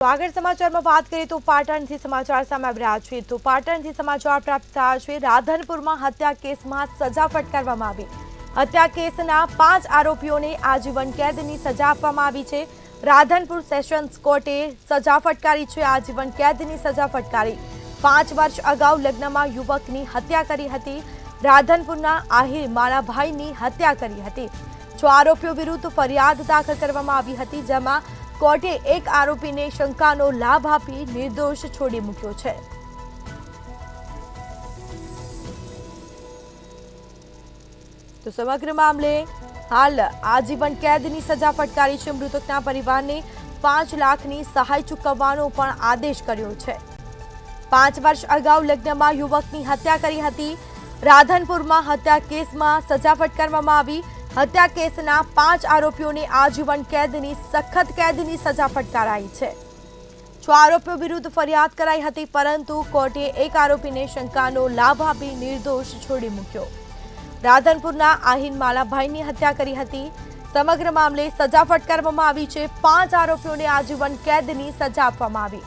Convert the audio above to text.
તો આગળ સમાચારમાં વાત કરીએ તો પાટણથી સમાચાર સામે આવી રહ્યા છે। તો પાટણથી સમાચાર પ્રાપ્ત થયા છે। રાધનપુરમાં હત્યા કેસમાં સજા ફટકારવામાં આવી। હત્યા કેસના 5 આરોપીઓને આજીવન કેદની સજા આપવામાં આવી છે। રાધનપુર સેશન્સ કોર્ટે સજા ફટકારી છે। આજીવન કેદની સજા ફટકારી। 5 વર્ષ અગાઉ લગ્નમાં યુવકની હત્યા કરી હતી। રાધનપુરના આહિર માણાભાઈની હત્યા કરી હતી। 6 આરોપીઓ વિરુદ્ધ ફરિયાદ દાખલ કરવામાં આવી હતી, જેમાં કોર્ટે એક આરોપીને શંકાનો લાભ આપી નિર્દોષ છોડી મૂક્યો છે। તો સમગ્ર મામલે હાલ આજીવન કેદની સજા ફટકારી છે। મૃતકના પરિવારને 5 લાખની સહાય ચૂકવવાનો પણ આદેશ કર્યો છે। 5 વર્ષ અગાઉ લગ્નમાં યુવકની હત્યા કરી હતી। રાધનપુરમાં હત્યા કેસમાં સજા ફટકારવામાં આવી। હત્યા કેસના 5 આરોપીઓને આજીવન કેદની સખત કેદની સજા ફટકારાઈ છે। 6 આરોપીઓ વિરુદ્ધ ફરિયાદ કરાઈ હતી, પરંતુ કોર્ટે એક આરોપીને શંકાનો લાભ આપી નિર્દોષ છોડી મૂક્યો। રાધનપુરના આહિન માલાભાઈની હત્યા કરી હતી। સમગ્ર મામલે સજા ફટકારવામાં આવી છે। 5 આરોપીઓને આજીવન કેદની સજા આપવામાં આવી।